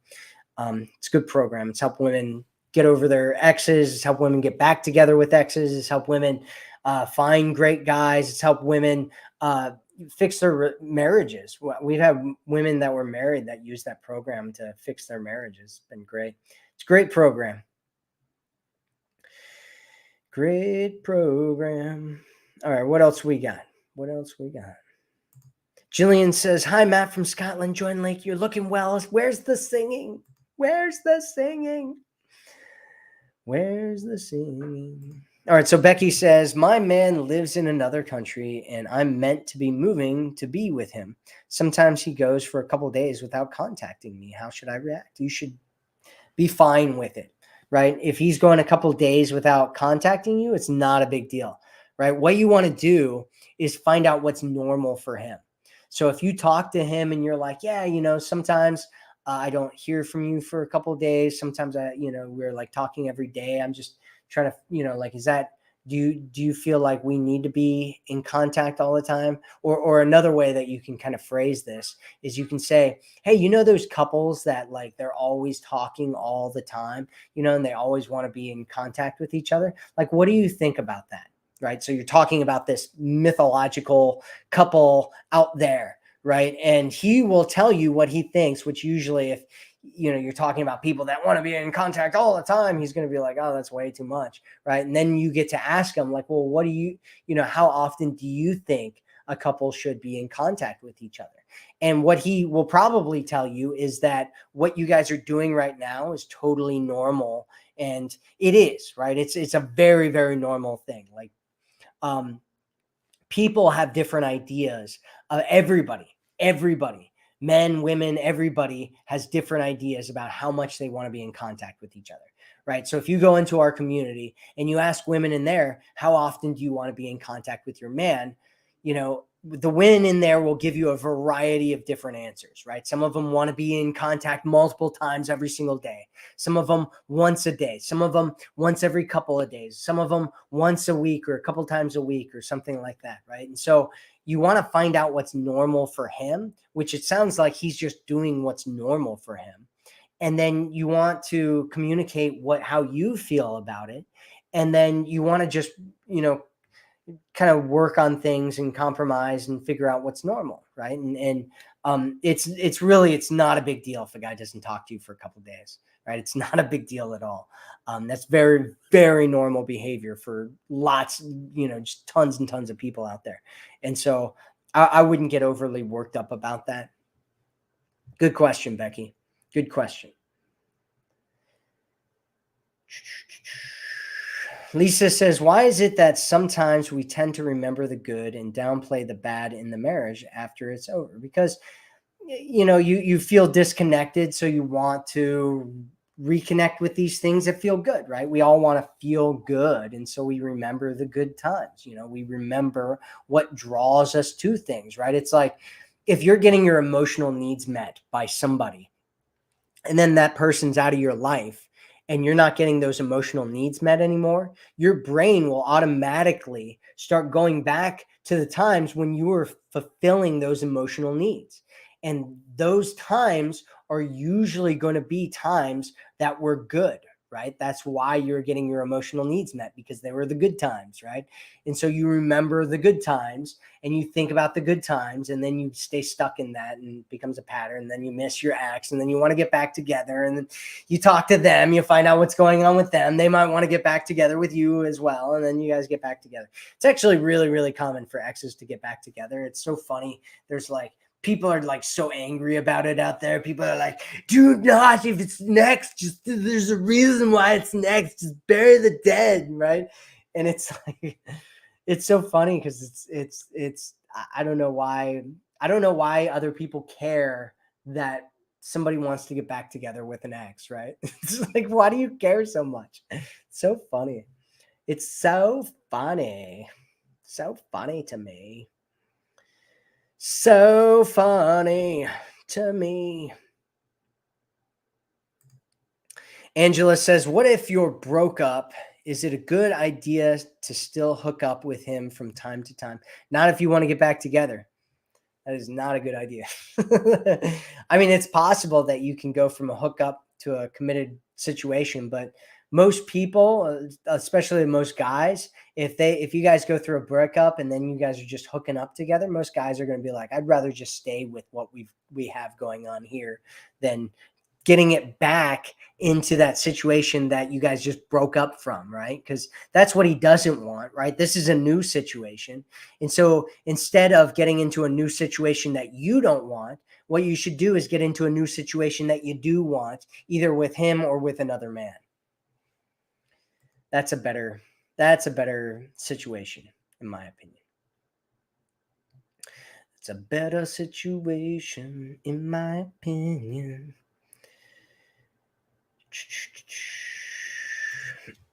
It's a good program. It's helped women get over their exes. It's helped women get back together with exes. It's helped women find great guys. It's helped women fix their marriages. We've had women that were married that use that program to fix their marriages. It's been great. It's a great program. Great program. All right, what else we got? What else we got? Jillian says, "Hi, Matt from Scotland. Join Lake. You're looking well. Where's the singing? Where's the singing? Where's the singing?" All right, so Becky says, "My man lives in another country and I'm meant to be moving to be with him. Sometimes he goes for a couple days without contacting me. How should I react?" You should be fine with it, right? If he's going a couple days without contacting you, it's not a big deal, right? What you want to do is find out what's normal for him. So if you talk to him and you're like, yeah, sometimes I don't hear from you for a couple of days. Sometimes we're like talking every day. I'm just trying to, like, is that, do you feel like we need to be in contact all the time? Or another way that you can kind of phrase this is you can say, hey, those couples that like they're always talking all the time, and they always want to be in contact with each other. Like, what do you think about that? Right. So you're talking about this mythological couple out there, right? And he will tell you what he thinks, which usually if you're talking about people that want to be in contact all the time, he's going to be like, oh, that's way too much, right? And then you get to ask him like, well, what do how often do you think a couple should be in contact with each other? And what he will probably tell you is that what you guys are doing right now is totally normal. And it is, right? It's a very, very normal thing. Like, people have different ideas. Everybody, men, women, everybody has different ideas about how much they want to be in contact with each other, right? So if you go into our community and you ask women in there, how often do you want to be in contact with your man? The women in there will give you a variety of different answers, right? Some of them want to be in contact multiple times every single day. Some of them once a day. Some of them once every couple of days. Some of them once a week or a couple times a week or something like that, right? And so you want to find out what's normal for him, which it sounds like he's just doing what's normal for him. And then you want to communicate how you feel about it. And then you want to just, kind of work on things and compromise and figure out what's normal, right? And it's not a big deal if a guy doesn't talk to you for a couple of days, right? It's not a big deal at all. That's very, very normal behavior for lots, just tons and tons of people out there. And so I wouldn't get overly worked up about that. Good question, Becky. Good question. Lisa says, why is it that sometimes we tend to remember the good and downplay the bad in the marriage after it's over? Because, you feel disconnected, so you want to reconnect with these things that feel good, right? We all want to feel good. And so we remember the good times, we remember what draws us to things, right? It's like if you're getting your emotional needs met by somebody and then that person's out of your life and you're not getting those emotional needs met anymore, your brain will automatically start going back to the times when you were fulfilling those emotional needs. And those times are usually going to be times that were good, right? That's why you're getting your emotional needs met, because they were the good times, right? And so you remember the good times and you think about the good times, and then you stay stuck in that and it becomes a pattern. And then you miss your ex and then you want to get back together, and then you talk to them, you find out what's going on with them. They might want to get back together with you as well. And then you guys get back together. It's actually really, really common for exes to get back together. It's so funny. There's like, people are like so angry about it out there. People are like, do not, if it's next, just there's a reason why it's next. Just bury the dead, right? And it's like, it's so funny because it's I don't know why other people care that somebody wants to get back together with an ex, right? It's like, why do you care so much? It's so funny. It's so funny. So funny to me. So funny to me. Angela says, what if you're broke up? Is it a good idea to still hook up with him from time to time? Not if you want to get back together. That is not a good idea. I mean, it's possible that you can go from a hookup to a committed situation, but most people, especially most guys, if you guys go through a breakup and then you guys are just hooking up together, most guys are going to be like, I'd rather just stay with what we have going on here than getting it back into that situation that you guys just broke up from, right? Because that's what he doesn't want, right? This is a new situation. And so instead of getting into a new situation that you don't want, what you should do is get into a new situation that you do want, either with him or with another man. That's a better situation, in my opinion. It's a better situation, in my opinion.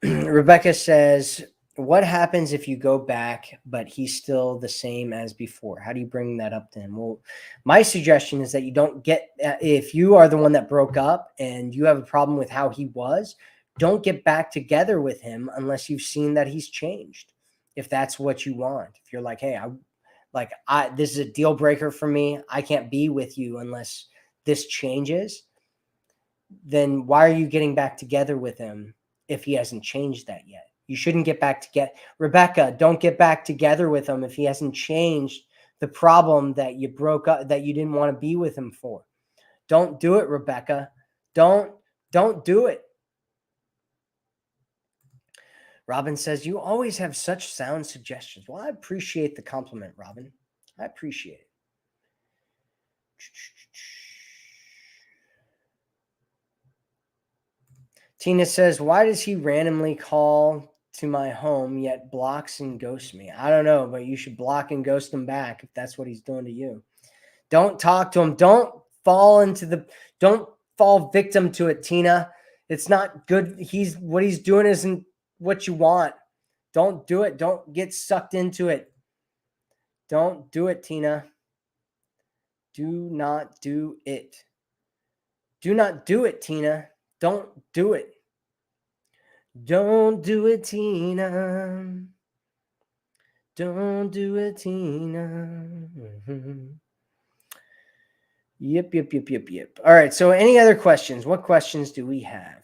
Rebecca says, what happens if you go back, but he's still the same as before? How do you bring that up to him? Well, my suggestion is that you don't get, if you are the one that broke up and you have a problem with how he was, don't get back together with him unless you've seen that he's changed. If that's what you want, if you're like, hey, this is a deal breaker for me, I can't be with you unless this changes, then why are you getting back together with him if he hasn't changed that yet? You shouldn't get back together. Rebecca, don't get back together with him if he hasn't changed the problem that you broke up, that you didn't want to be with him for. Don't do it, Rebecca. Don't do it. Robin says, you always have such sound suggestions. Well, I appreciate the compliment, Robin. I appreciate it. Tina says, why does he randomly call to my home yet blocks and ghosts me? I don't know, but you should block and ghost him back if that's what he's doing to you. Don't talk to him. Don't fall victim to it, Tina. It's not good. What he's doing isn't what you want. Don't do it. Don't get sucked into it. Don't do it, Tina. Do not do it. Do not do it, Tina. Don't do it. Don't do it, Tina. Don't do it, Tina. Yep. All right. So any other questions? What questions do we have?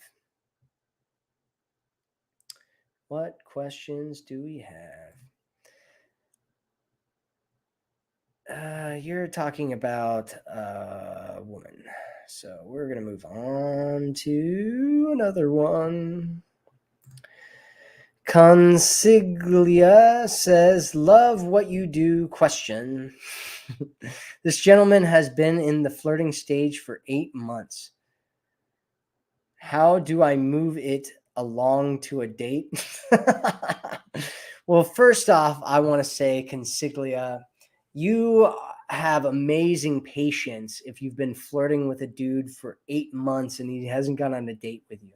What questions do we have? You're talking about a woman. So we're going to move on to another one. Consiglia says, love what you do, question. This gentleman has been in the flirting stage for 8 months. How do I move it along to a date? Well, first off, I want to say, Consiglia, you have amazing patience if you've been flirting with a dude for 8 months and he hasn't gone on a date with you.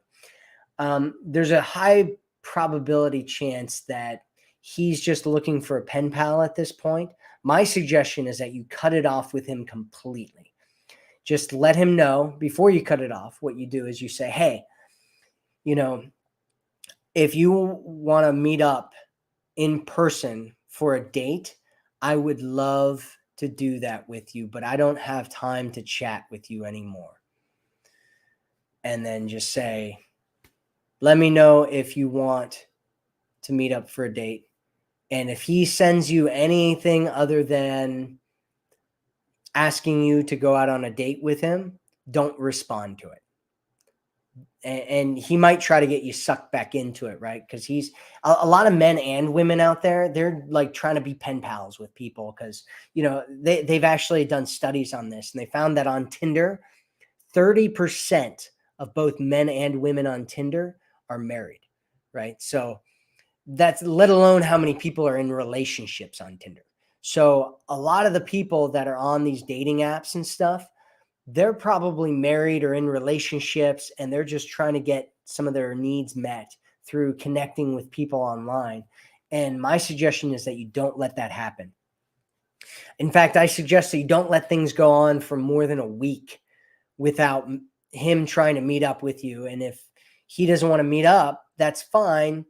There's a high probability chance that he's just looking for a pen pal at this point. My suggestion is that you cut it off with him completely. Just let him know before you cut it off. What you do is you say, hey, if you want to meet up in person for a date, I would love to do that with you, but I don't have time to chat with you anymore. And then just say, let me know if you want to meet up for a date. And if he sends you anything other than asking you to go out on a date with him, don't respond to it. And he might try to get you sucked back into it, right? Because he's a lot of men and women out there, they're like trying to be pen pals with people because, they've actually done studies on this. And they found that on Tinder, 30% of both men and women on Tinder are married, right? So that's let alone how many people are in relationships on Tinder. So a lot of the people that are on these dating apps and stuff, they're probably married or in relationships, and they're just trying to get some of their needs met through connecting with people online. And my suggestion is that you don't let that happen. In fact, I suggest that you don't let things go on for more than a week without him trying to meet up with you. And if he doesn't want to meet up, that's fine.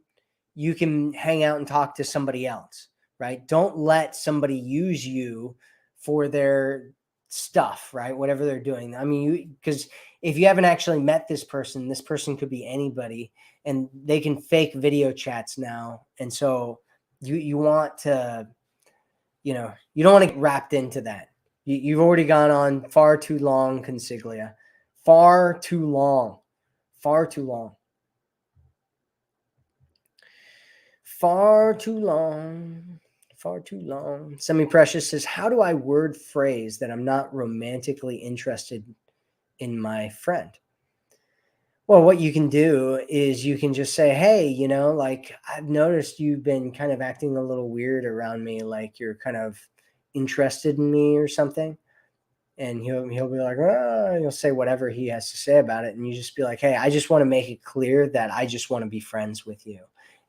You can hang out and talk to somebody else, right? Don't let somebody use you for their stuff, right? Whatever they're doing. I mean, because if you haven't actually met this person could be anybody, and they can fake video chats now. And so you want to, you don't want to get wrapped into that. You've already gone on far too long, consiglia. Far too long. Far too long. Far too long. Far too long. Semi-Precious says, how do I word phrase that I'm not romantically interested in my friend? Well, what you can do is you can just say, hey, like, I've noticed you've been kind of acting a little weird around me, like you're kind of interested in me or something. And he'll be like, oh, he'll say whatever he has to say about it. And you just be like, hey, I just want to make it clear that I just want to be friends with you,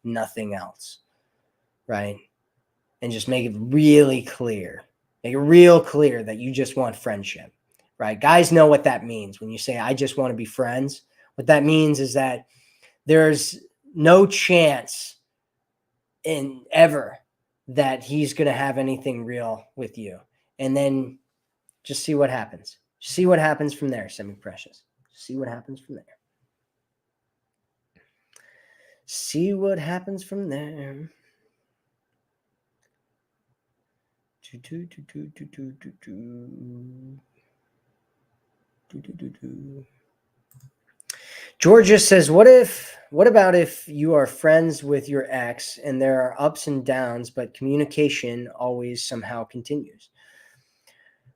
nothing else. Right. And just make it really clear. Make it real clear that you just want friendship. Right. Guys know what that means. When you say, I just want to be friends, what that means is that there's no chance in ever that he's going to have anything real with you. And then just see what happens. See what happens from there, Semi-Precious. See what happens from there. See what happens from there. Georgia says, what about if you are friends with your ex and there are ups and downs, but communication always somehow continues?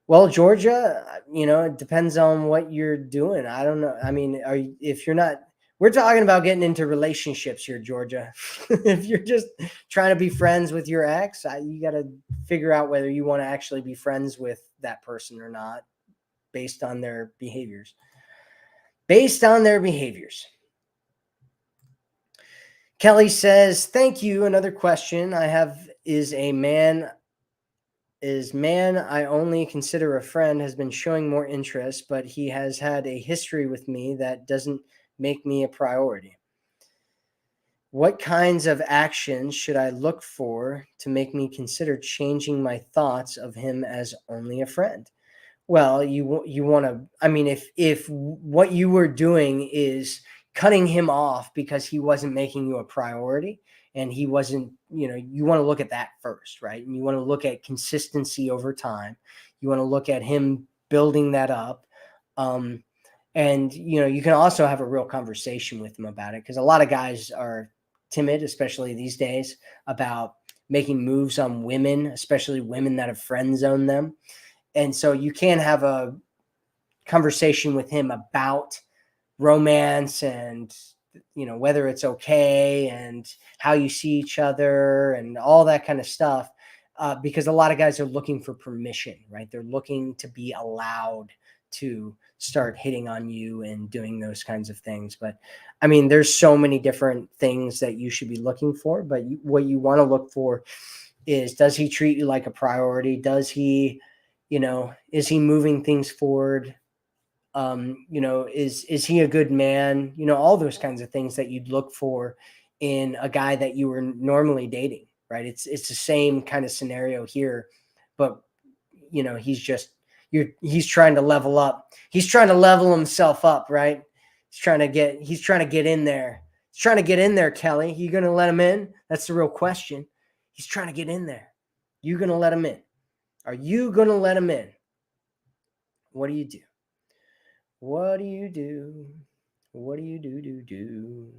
Well, Georgia, it depends on what you're doing. I don't know. I mean, if you're not, we're talking about getting into relationships here, Georgia. If you're just trying to be friends with your ex, you got to figure out whether you want to actually be friends with that person or not, based on their behaviors. Based on their behaviors. Kelly says, thank you. Another question I have is man I only consider a friend has been showing more interest, but he has had a history with me that doesn't make me a priority. What kinds of actions should I look for to make me consider changing my thoughts of him as only a friend? Well, you want to, I mean, if what you were doing is cutting him off because he wasn't making you a priority, and he wasn't, you want to look at that first, right? And you want to look at consistency over time. You want to look at him building that up. And, you can also have a real conversation with him about it, because a lot of guys are timid, especially these days, about making moves on women, especially women that have friend zoned them. And so you can have a conversation with him about romance and, whether it's okay and how you see each other and all that kind of stuff. Because a lot of guys are looking for permission, right? They're looking to be allowed to start hitting on you and doing those kinds of things. But I mean, there's so many different things that you should be looking for. But what you want to look for is, does he treat you like a priority? Does he, is he moving things forward? Is he a good man? All those kinds of things that you'd look for in a guy that you were normally dating, right? It's the same kind of scenario here, but he's trying to level up. He's trying to level himself up, right? He's trying to get in there. He's trying to get in there, Kelly. You gonna let him in? That's the real question. He's trying to get in there. You gonna let him in? Are you gonna let him in? What do you do? What do you do? What do you do?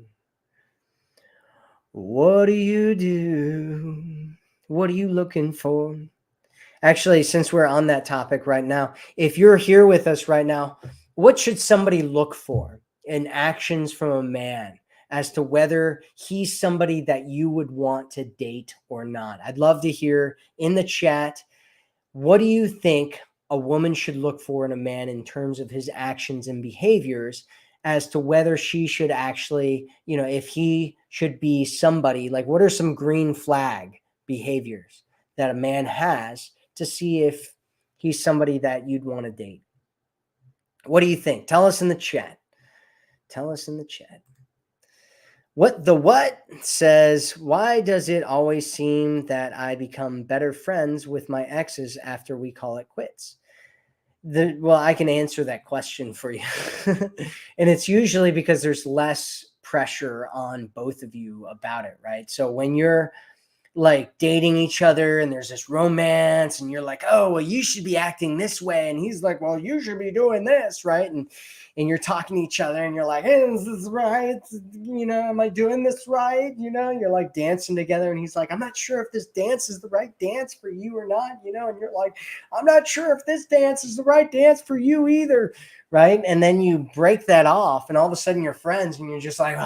What do you do? What are you looking for? Actually, since we're on that topic right now, if you're here with us right now, what should somebody look for in actions from a man as to whether he's somebody that you would want to date or not? I'd love to hear in the chat. What do you think a woman should look for in a man in terms of his actions and behaviors, as to whether she should actually, if he should be somebody, like, what are some green flag behaviors that a man has to see if he's somebody that you'd want to date? What do you think? Tell us in the chat. Tell us in the chat. What says, why does it always seem that I become better friends with my exes after we call it quits? Well, I can answer that question for you. And it's usually because there's less pressure on both of you about it, right? So when you're like dating each other and there's this romance and you're like, oh, well, you should be acting this way, and he's like, well, you should be doing this, right? And you're talking to each other and you're like, hey, is this right? Am I doing this right? You're like dancing together, and he's like, I'm not sure if this dance is the right dance for you or not, and you're like, I'm not sure if this dance is the right dance for you either, right? And then you break that off and all of a sudden you're friends and you're just like,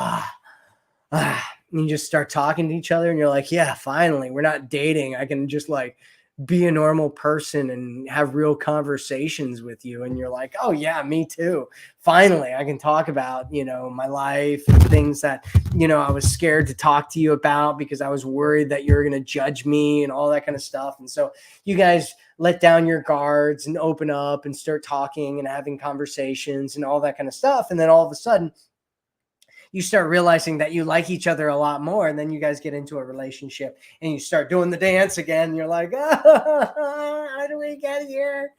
and you just start talking to each other and you're like, yeah, finally, we're not dating. I can just like be a normal person and have real conversations with you. And you're like, oh yeah, me too. Finally, I can talk about, my life and things that, I was scared to talk to you about because I was worried that you were going to judge me and all that kind of stuff. And so you guys let down your guards and open up and start talking and having conversations and all that kind of stuff. And then all of a sudden, you start realizing that you like each other a lot more. And then you guys get into a relationship and you start doing the dance again. And you're like, oh, how do we get here?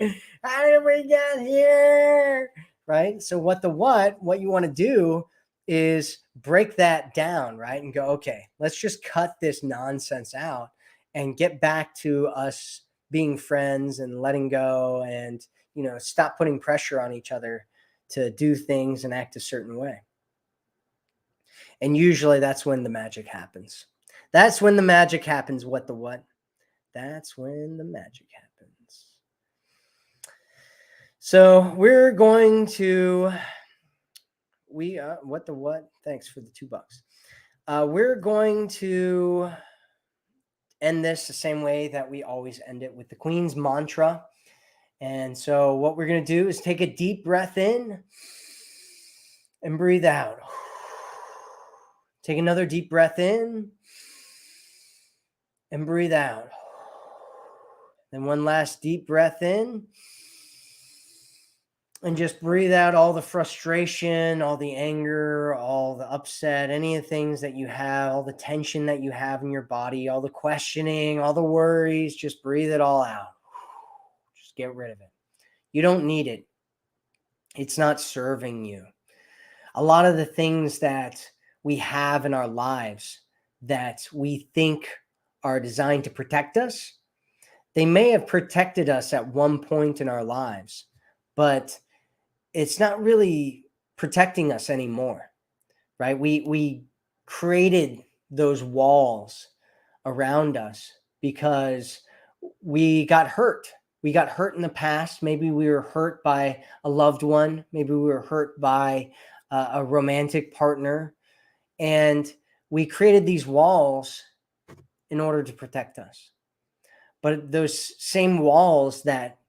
How did we get here? Right? So what you want to do is break that down, right? And go, okay, let's just cut this nonsense out and get back to us being friends and letting go and, stop putting pressure on each other to do things and act a certain way. And usually that's when the magic happens. That's when the magic happens. What? That's when the magic happens. So we're going to, what? Thanks for the $2. We're going to end this the same way that we always end it, with the Queen's mantra. And so what we're going to do is take a deep breath in and breathe out. Take another deep breath in and breathe out. Then one last deep breath in and just breathe out all the frustration, all the anger, all the upset, any of the things that you have, all the tension that you have in your body, all the questioning, all the worries. Just breathe it all out. Just get rid of it. You don't need it. It's not serving you. A lot of the things that we have in our lives that we think are designed to protect us, they may have protected us at one point in our lives, but it's not really protecting us anymore, right? We created those walls around us because we got hurt. We got hurt in the past. Maybe we were hurt by a loved one. Maybe we were hurt by a romantic partner. And we created these walls in order to protect us. But those same walls that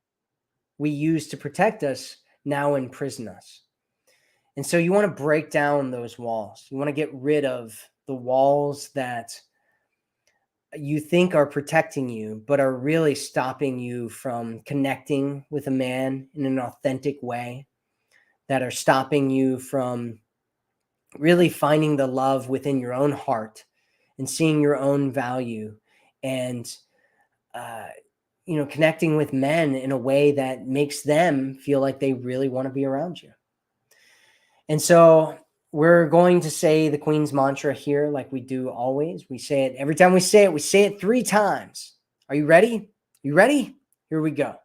we use to protect us now imprison us. And so you want to break down those walls. You want to get rid of the walls that you think are protecting you, but are really stopping you from connecting with a man in an authentic way, that are stopping you from really finding the love within your own heart and seeing your own value and, connecting with men in a way that makes them feel like they really want to be around you. And so we're going to say the Queen's mantra here like we do always. We say it every time we say it 3 times. Are you ready? You ready? Here we go.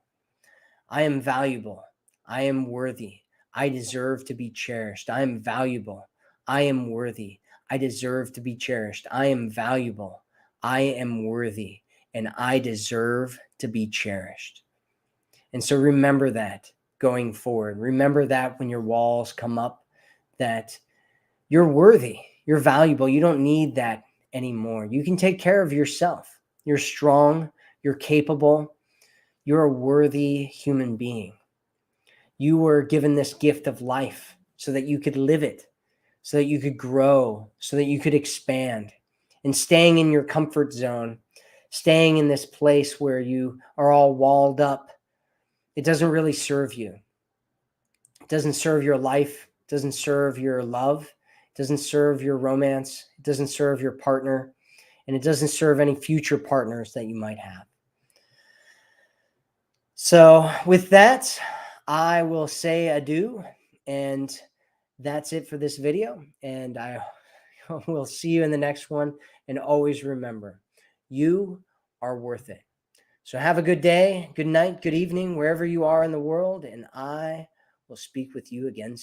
I am valuable. I am worthy. I deserve to be cherished. I am valuable. I am worthy. I deserve to be cherished. I am valuable. I am worthy. And I deserve to be cherished. And so remember that going forward. Remember that when your walls come up, that you're worthy. You're valuable. You don't need that anymore. You can take care of yourself. You're strong. You're capable. You're a worthy human being. You were given this gift of life so that you could live it, so that you could grow, so that you could expand. And staying in your comfort zone, staying in this place where you are all walled up, it doesn't really serve you. It doesn't serve your life. It doesn't serve your love. It doesn't serve your romance. It doesn't serve your partner. And it doesn't serve any future partners that you might have. So with that, I will say adieu, and that's it for this video. And I will see you in the next one. And always remember, you are worth it. So have a good day, good night, good evening, wherever you are in the world. And I will speak with you again soon.